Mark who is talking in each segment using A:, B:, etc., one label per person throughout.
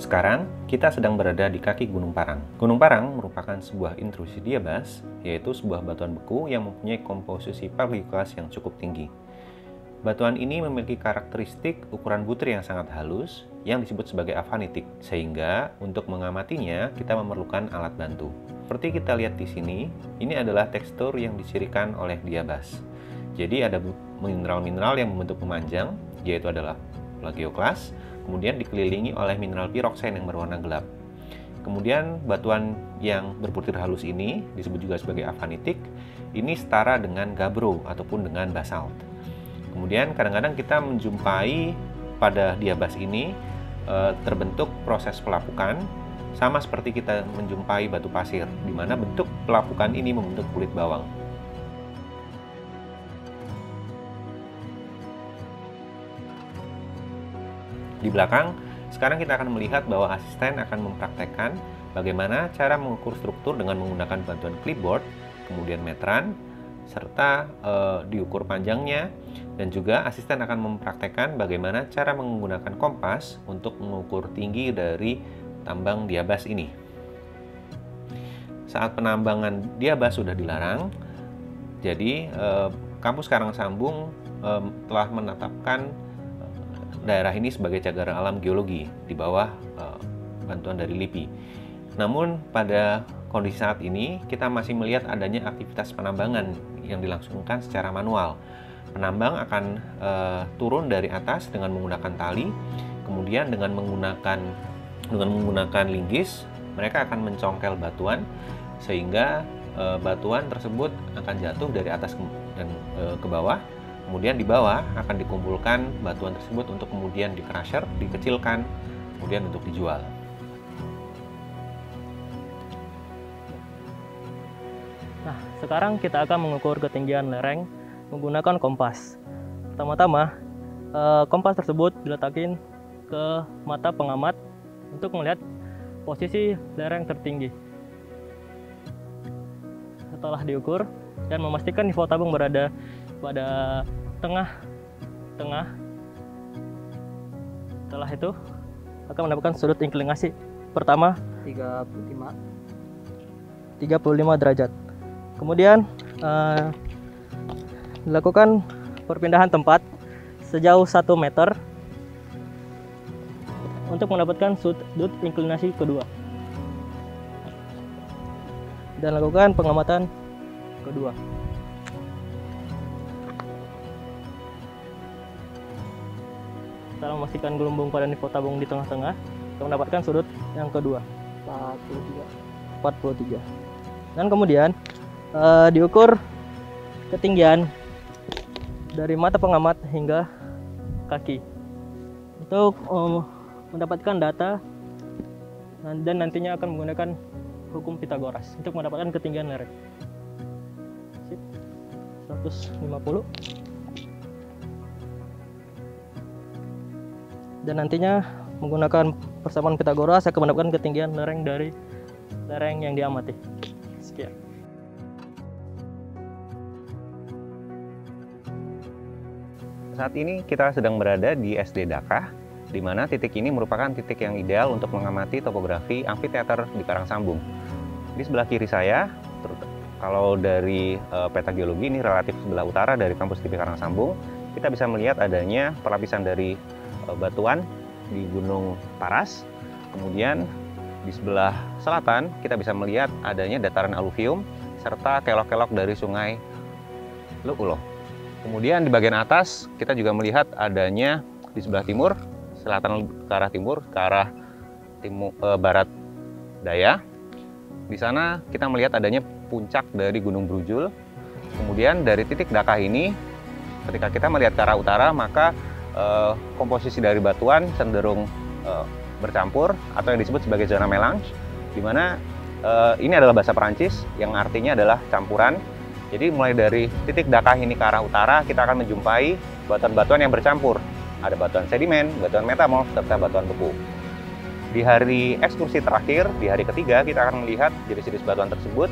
A: Sekarang, kita sedang berada di kaki Gunung Parang. Gunung Parang merupakan sebuah intrusi diabas, yaitu sebuah batuan beku yang mempunyai komposisi partikulas yang cukup tinggi. Batuan ini memiliki karakteristik ukuran butir yang sangat halus, yang disebut sebagai afanitik, sehingga untuk mengamatinya kita memerlukan alat bantu. Seperti kita lihat di sini, ini adalah tekstur yang dicirikan oleh diabas. Jadi ada mineral-mineral yang membentuk pemanjang, yaitu adalah plagioklas, kemudian dikelilingi oleh mineral piroksen yang berwarna gelap. Kemudian batuan yang berbutir halus ini disebut juga sebagai afanitik. Ini setara dengan gabbro ataupun dengan basalt. Kemudian kadang-kadang kita menjumpai pada diabas ini terbentuk proses pelapukan, sama seperti kita menjumpai batu pasir, di mana bentuk pelapukan ini membentuk kulit bawang. Di belakang, sekarang kita akan melihat bahwa asisten akan mempraktekkan bagaimana cara mengukur struktur dengan menggunakan bantuan clipboard, kemudian meteran, serta diukur panjangnya, dan juga asisten akan mempraktekkan bagaimana cara menggunakan kompas untuk mengukur tinggi dari tambang diabas ini. Saat penambangan diabas sudah dilarang, jadi kampus Karangsambung telah menetapkan daerah ini sebagai cagar alam geologi di bawah bantuan dari LIPI. Namun pada kondisi saat ini kita masih melihat adanya aktivitas penambangan yang dilangsungkan secara manual. Penambang akan turun dari atas dengan menggunakan tali, kemudian dengan menggunakan linggis mereka akan mencongkel batuan sehingga batuan tersebut akan jatuh dari atas dan ke bawah. Kemudian di bawah akan dikumpulkan batuan tersebut untuk kemudian di-crusher, dikecilkan, kemudian untuk dijual.
B: Nah, sekarang kita akan mengukur ketinggian lereng menggunakan kompas. Pertama-tama, kompas tersebut diletakin ke mata pengamat untuk melihat posisi lereng tertinggi. Setelah diukur dan memastikan nivou tabung berada pada tengah. Setelah itu akan mendapatkan sudut inklinasi pertama 35 derajat. Kemudian dilakukan perpindahan tempat sejauh 1 meter untuk mendapatkan sudut inklinasi kedua. Dan lakukan pengamatan kedua. Setelah memastikan gelembung pada nivou tabung di tengah-tengah, kita mendapatkan sudut yang kedua 43. Dan kemudian diukur ketinggian dari mata pengamat hingga kaki untuk mendapatkan data, dan nantinya akan menggunakan hukum Pitagoras untuk mendapatkan ketinggian lereng. 150. Dan nantinya menggunakan persamaan Pitagoras akan mendapatkan ketinggian lereng dari lereng yang diamati. Sekian.
A: Saat ini kita sedang berada di SD Dakah, di mana titik ini merupakan titik yang ideal untuk mengamati topografi amfiteater di Karangsambung. Di sebelah kiri saya, kalau dari peta geologi ini relatif sebelah utara dari kampus TIP Karangsambung, kita bisa melihat adanya perlapisan dari batuan di Gunung Paras. Kemudian di sebelah selatan kita bisa melihat adanya dataran aluvium serta kelok-kelok dari sungai Luulo. Kemudian di bagian atas kita juga melihat adanya di sebelah timur, selatan ke arah timur, ke arah barat daya. Di sana kita melihat adanya puncak dari Gunung Brujul. Kemudian dari titik Dakah ini, ketika kita melihat ke arah utara, maka komposisi dari batuan cenderung bercampur atau yang disebut sebagai zona melange, di mana ini adalah bahasa Perancis yang artinya adalah campuran, Jadi mulai dari titik Dakah ini ke arah utara, kita akan menjumpai batuan-batuan yang bercampur. Ada batuan sedimen, batuan metamorf, serta batuan beku. Di hari ekskursi terakhir, di hari ketiga, kita akan melihat jenis-jenis batuan tersebut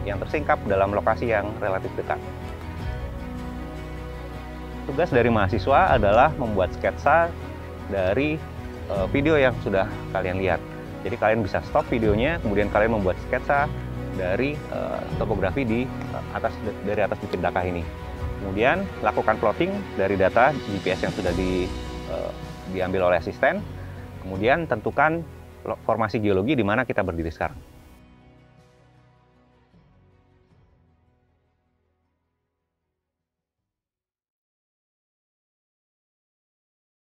A: yang tersingkap dalam lokasi yang relatif dekat. Tugas dari mahasiswa adalah membuat sketsa dari video yang sudah kalian lihat. Jadi kalian bisa stop videonya, kemudian kalian membuat sketsa dari topografi dari atas Bukit Dakah ini. Kemudian lakukan plotting dari data GPS yang sudah diambil oleh asisten. Kemudian tentukan formasi geologi di mana kita berdiri sekarang.